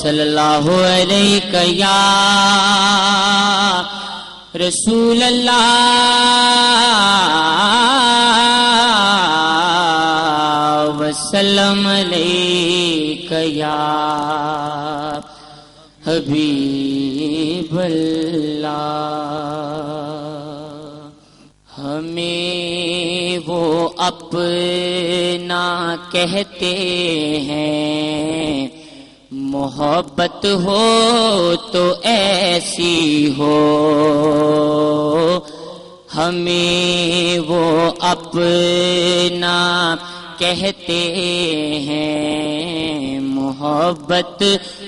صلی اللہ علیہ یا رسول اللہ وسلم علیہ یا حبیب اللہ۔ ہمیں وہ اپنا کہتے ہیں، محبت ہو تو ایسی ہو۔ ہمیں وہ اپنا کہتے ہیں، محبت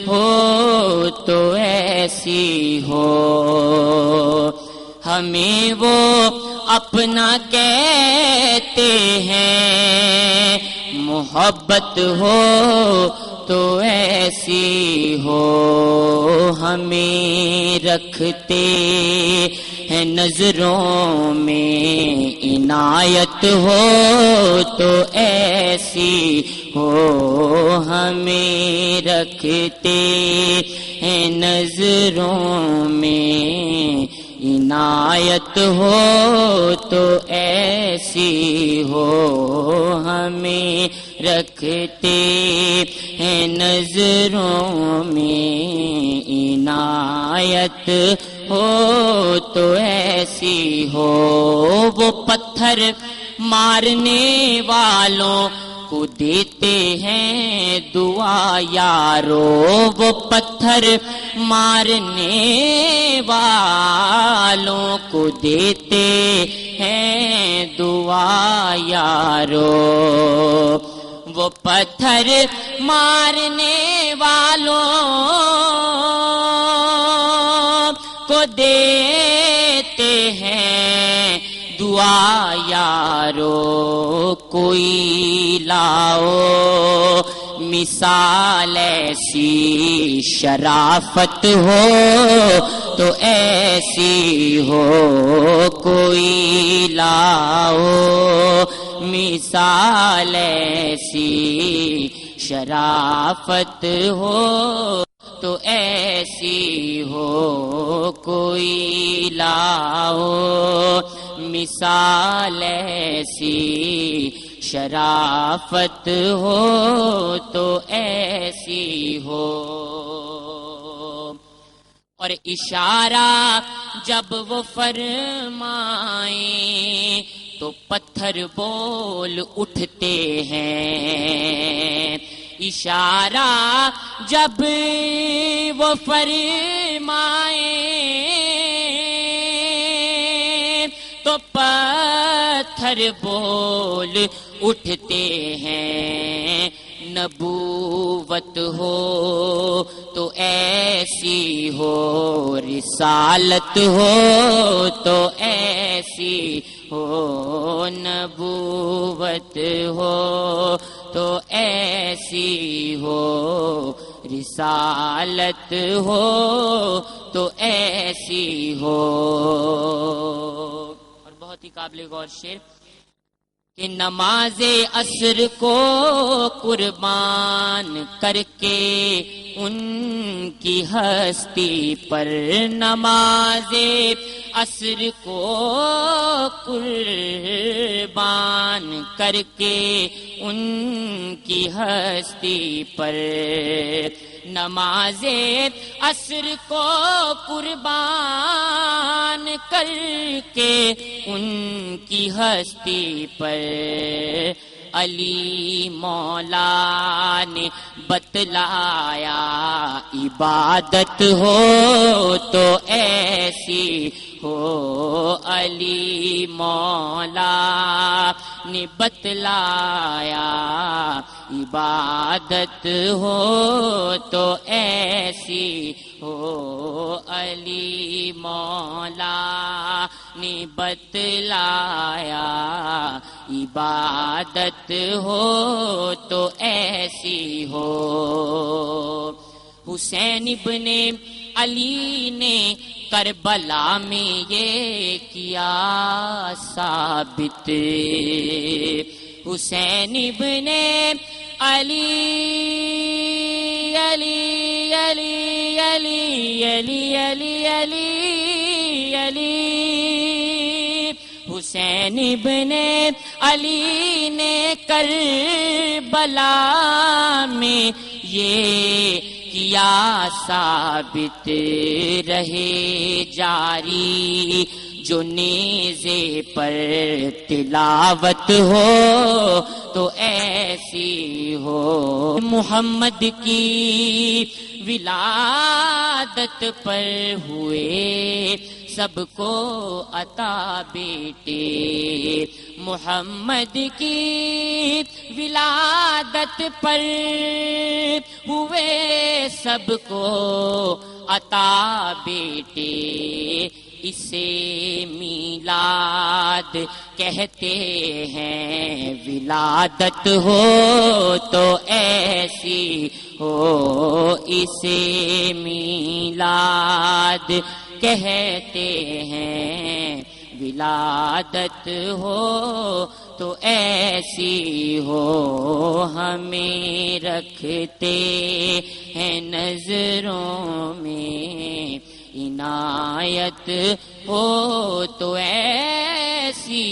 ہو تو ایسی ہو۔ ہمیں وہ اپنا کہتے ہیں، محبت ہو تو ایسی ہو۔ ہمیں رکھتے ہیں نظروں میں، عنایت ہو تو ایسی ہو۔ ہمیں رکھتے ہیں نظروں میں، عنایت ہو تو ایسی ہو۔ ہمیں رکھتے ہیں نظروں میں، عنایت ہو تو ایسی ہو۔ وہ پتھر مارنے والوں کو دیتے ہیں دعا یارو، وہ پتھر مارنے والوں کو دیتے ہیں دعا یارو۔ وہ پتھر مارنے والوں کو دیتے ہیں دعا یارو۔ کوئی لاؤ مثال ایسی، شرافت ہو تو ایسی ہو۔ کوئی لاؤ مثال ایسی، شرافت ہو تو ایسی ہو۔ کوئی لاؤ مثال ایسی، شرافت ہو تو ایسی ہو۔ اور اشارہ جب وہ فرمائیں تو پتھر بول اٹھتے ہیں۔ اشارہ جب وہ فرمائیں تو پتھر بول اٹھتے ہیں۔ نبوت ہو تو ایسی ہو، رسالت ہو تو ایسی ہو۔ نبوت ہو تو ایسی ہو، رسالت ہو تو ایسی ہو۔ اور بہت ہی قابل غور شعر کہ نماز عصر کو قربان کر کے ان کی ہستی پر، نماز عصر کو قربان کر کے ان کی ہستی پر، نماز عصر کو قربان کر کے ان کی ہستی پر، علی مولا نے بتلایا عبادت ہو تو ایسی ہو۔ علی مولا نے بتلایا عبادت ہو تو ایسی ہو۔ علی مولا نے بتلایا عبادت ہو تو ایسی ہو۔ حسین ابن علی نے کربلا میں یہ کیا ثابت، حسین ابن علی علی علی علی علی علی علی علی حسین ابن علی نے کربلا میں یہ کیا ثابت رہے جاری جو نیزے پر تلاوت ہو تو ایسی ہو محمد کی ولادت پر ہوئے سب کو عطا بیٹے محمد کی ولادت پر ہوئے سب کو عطا بیٹے اسے میلاد کہتے ہیں ولادت ہو تو ایسی ہو اسے میلاد کہتے ہیں ولادت ہو تو ایسی ہو ہمیں رکھتے ہیں نظروں میں عنایت ہو تو ایسی